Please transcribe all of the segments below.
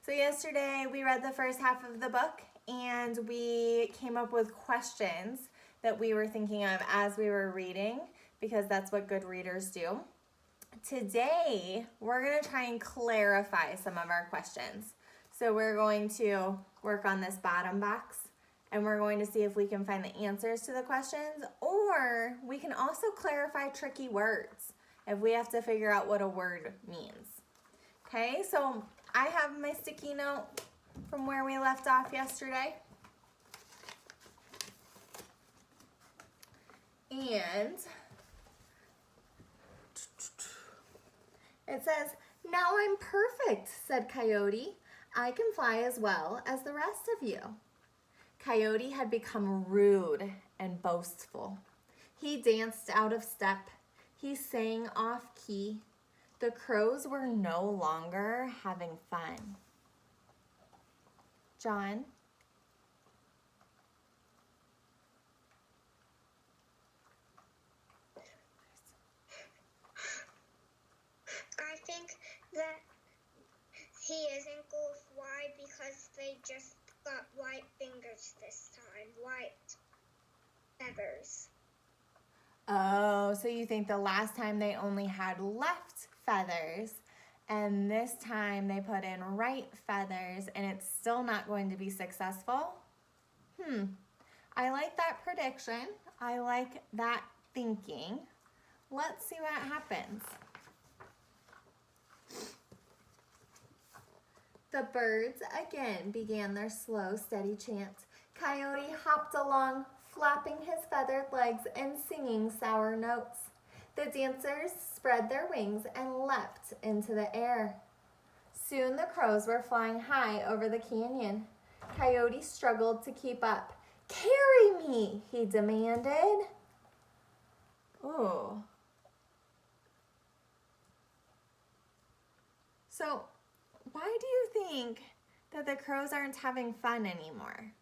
So yesterday we read the first half of the book and we came up with questions that we were thinking of as we were reading because that's what good readers do. Today we're going to try and clarify some of our questions. So we're going to work on this bottom box and we're going to see if we can find the answers to the questions, or we can also clarify tricky words if we have to figure out what a word means. Okay, so I have my sticky note from where we left off yesterday. And it says, "Now I'm perfect," said Coyote. "I can fly as well as the rest of you." Coyote had become rude and boastful. He danced out of step. He sang off key. The crows were no longer having fun. John? I think that he isn't going to fly because they just got white fingers this time, white feathers. Oh, so you think the last time they only had left feathers and this time they put in right feathers and it's still not going to be successful? I like that prediction. I like that thinking. Let's see what happens. The birds again began their slow, steady chant. Coyote hopped along, flapping his feathered legs and singing sour notes. The dancers spread their wings and leapt into the air. Soon the crows were flying high over the canyon. Coyote struggled to keep up. "Carry me," he demanded. Ooh. So, why do you think that the crows aren't having fun anymore?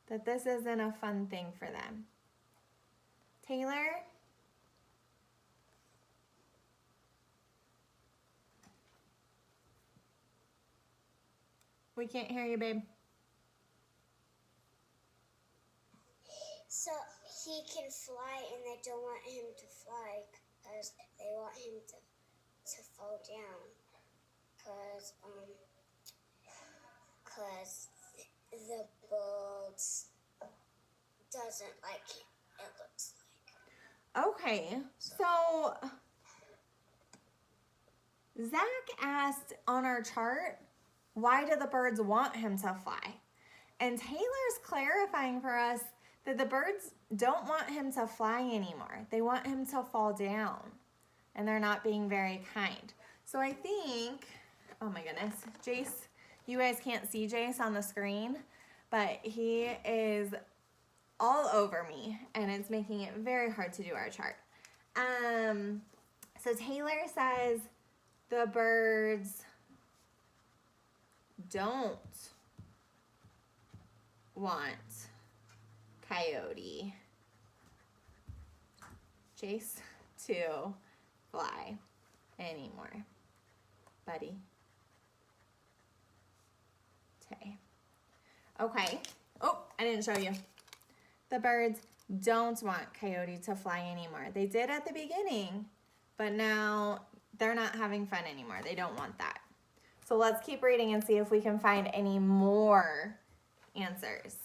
That this isn't a fun thing for them? Taylor? We can't hear you, babe. So he can fly and they don't want him to fly because they want him to fall down. Because the birds doesn't like him, it looks like. Okay, so Zach asked on our chart, why do the birds want him to fly? And Taylor's clarifying for us that the birds don't want him to fly anymore. They want him to fall down. And they're not being very kind. So I think, oh my goodness, Jace, you guys can't see Jace on the screen, but he is all over me and it's making it very hard to do our chart. So Taylor says the birds don't want Coyote, Jace, to fly anymore, buddy. Okay. Oh, I didn't show you. The birds don't want Coyote to fly anymore. They did at the beginning, but now they're not having fun anymore. They don't want that. So let's keep reading and see if we can find any more answers.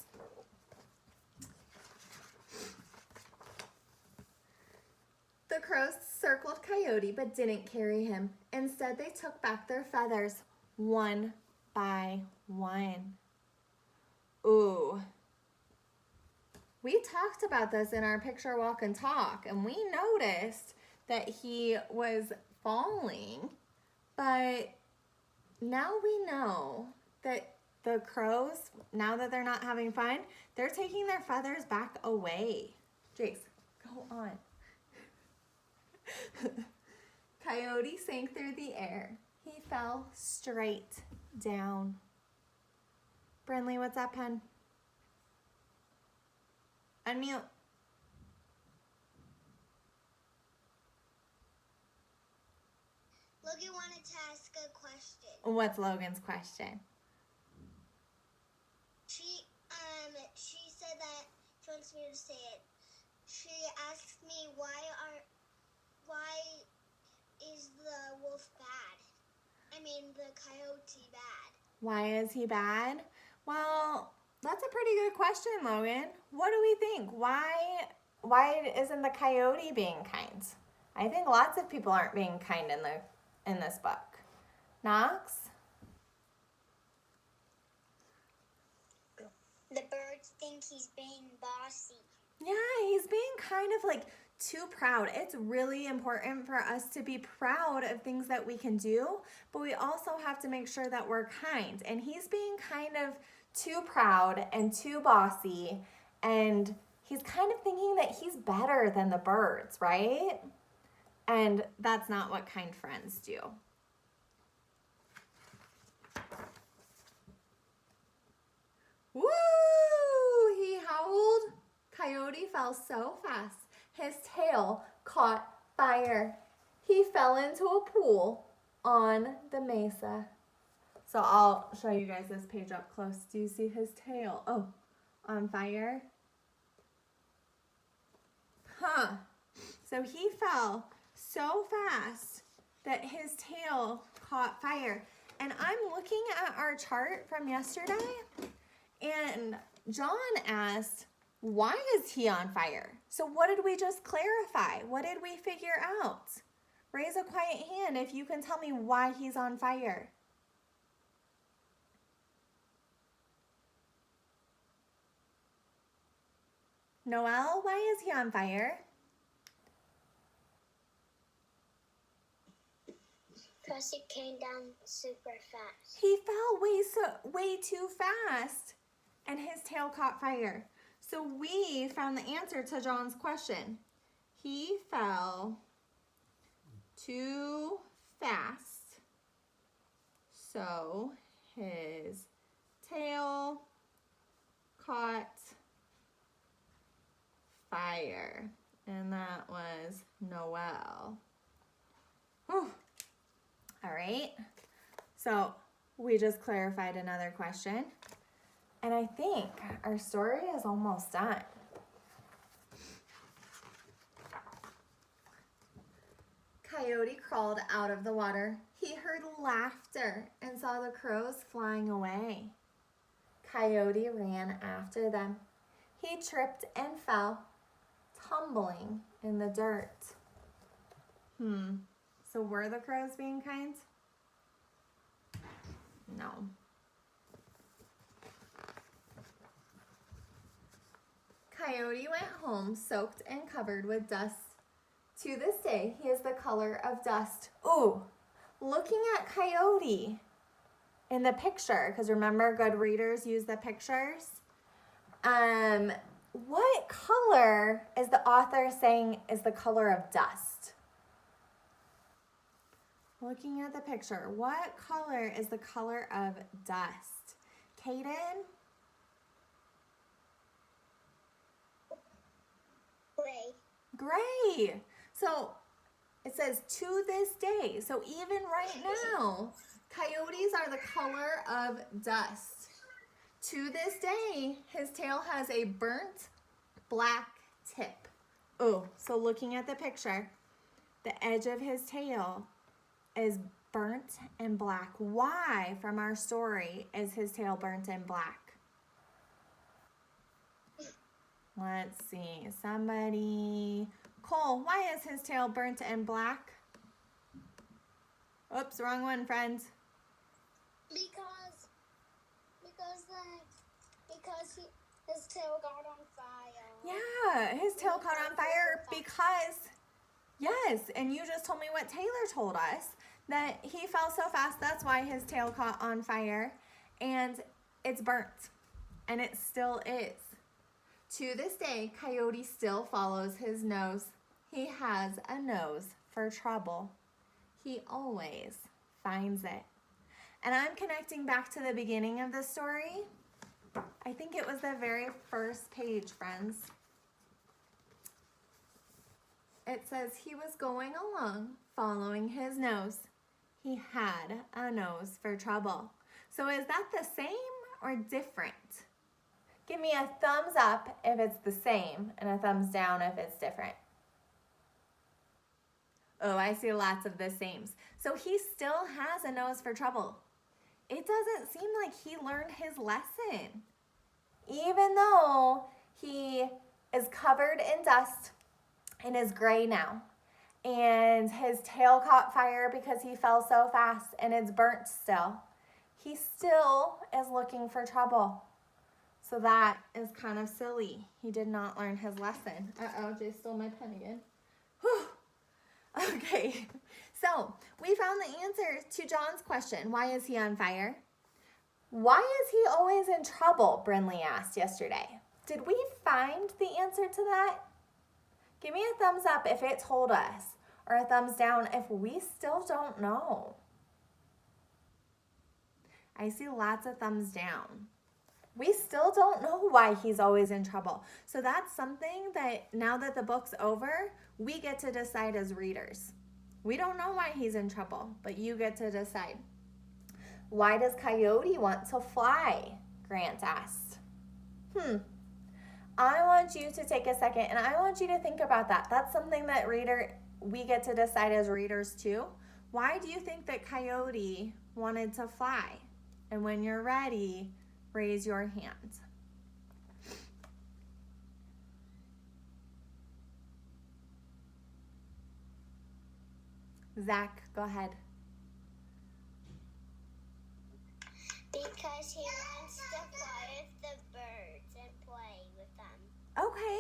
The crows circled Coyote but didn't carry him. Instead, they took back their feathers one by one. Ooh. We talked about this in our picture walk and talk, and we noticed that he was falling, but now we know that the crows, now that they're not having fun, they're taking their feathers back away. Jace, go on. Coyote sank through the air. He fell straight down. Brinley, what's up, hun? Unmute. Logan wanted to ask a question. What's Logan's question? ask you to say it. She asked me why is the wolf bad? I mean the coyote bad. Why is he bad? Well, that's a pretty good question, Logan. What do we think? Why isn't the coyote being kind? I think lots of people aren't being kind in this book. Knox? The birds think he's being bossy. Yeah, he's being kind of like too proud. It's really important for us to be proud of things that we can do, but we also have to make sure that we're kind. And he's being kind of too proud and too bossy, and he's kind of thinking that he's better than the birds, right? And that's not what kind friends do. Woo! He howled. Coyote fell so fast, his tail caught fire. He fell into a pool on the mesa. So I'll show you guys this page up close. Do you see his tail? Oh, on fire? Huh. So he fell so fast that his tail caught fire. And I'm looking at our chart from yesterday, and John asked, why is he on fire? So what did we just clarify? What did we figure out? Raise a quiet hand if you can tell me why he's on fire. Noelle, why is he on fire? Because he came down super fast. He fell way too fast, and his tail caught fire. So we found the answer to John's question. He fell too fast, so his tail caught fire. And that was Noelle. Whew. All right. So we just clarified another question. And I think our story is almost done. Coyote crawled out of the water. He heard laughter and saw the crows flying away. Coyote ran after them. He tripped and fell, tumbling in the dirt. So were the crows being kind? No. Coyote went home soaked and covered with dust. To this day, he is the color of dust. Ooh, looking at Coyote in the picture, because remember, good readers use the pictures. What color is the author saying is the color of dust? Looking at the picture, what color is the color of dust? Kaden? Gray. Gray. So it says to this day. So even right now, coyotes are the color of dust. To this day, his tail has a burnt black tip. Oh, so looking at the picture, the edge of his tail is burnt and black. Why, from our story, is his tail burnt and black? Let's see. Somebody. Cole, why is his tail burnt and black? Oops, wrong one, friends. Because his tail got on fire. Yeah, his tail caught on fire because, yes, and you just told me what Taylor told us, that he fell so fast, that's why his tail caught on fire, and it's burnt, and it still is. To this day, Coyote still follows his nose. He has a nose for trouble. He always finds it. And I'm connecting back to the beginning of the story. I think it was the very first page, friends. It says he was going along following his nose. He had a nose for trouble. So is that the same or different? Give me a thumbs up if it's the same and a thumbs down if it's different. Oh, I see lots of the sames. So he still has a nose for trouble. It doesn't seem like he learned his lesson. Even though he is covered in dust and is gray now, and his tail caught fire because he fell so fast and it's burnt still, he still is looking for trouble. So that is kind of silly. He did not learn his lesson. Uh-oh, Jay stole my pen again. Whew. Okay, so we found the answer to John's question. Why is he on fire? Why is he always in trouble? Brinley asked yesterday. Did we find the answer to that? Give me a thumbs up if it told us, or a thumbs down if we still don't know. I see lots of thumbs down. We still don't know why he's always in trouble. So that's something that now that the book's over, we get to decide as readers. We don't know why he's in trouble, but you get to decide. Why does Coyote want to fly? Grant asked. I want you to take a second and I want you to think about that. That's something that we get to decide as readers too. Why do you think that Coyote wanted to fly? And when you're ready, raise your hand. Zach, go ahead. Because he wants to fly with the birds and play with them. Okay,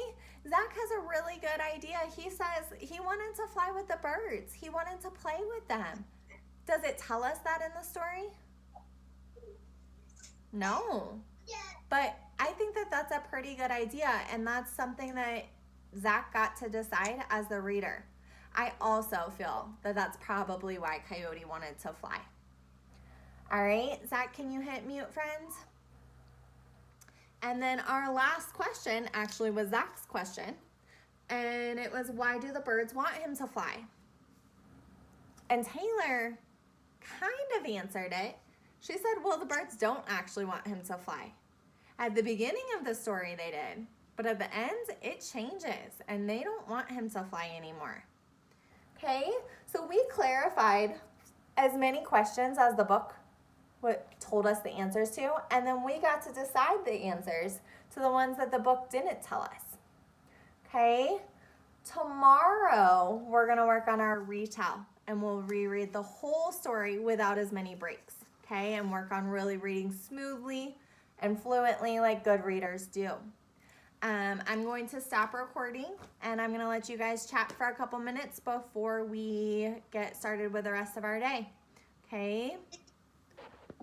Zach has a really good idea. He says he wanted to fly with the birds. He wanted to play with them. Does it tell us that in the story? No. Yeah. But I think that that's a pretty good idea, and that's something that Zach got to decide as the reader. I also feel that that's probably why Coyote wanted to fly. All right, Zach, can you hit mute, friends? And then our last question actually was Zach's question, and it was, why do the birds want him to fly? And Taylor kind of answered it. She said, well, the birds don't actually want him to fly. At the beginning of the story, they did, but at the end, it changes, and they don't want him to fly anymore. Okay, so we clarified as many questions as the book told us the answers to, and then we got to decide the answers to the ones that the book didn't tell us. Okay, tomorrow we're gonna work on our retell, and we'll reread the whole story without as many breaks, okay, and work on really reading smoothly and fluently like good readers do. I'm going to stop recording, and I'm going to let you guys chat for a couple minutes before we get started with the rest of our day. Okay?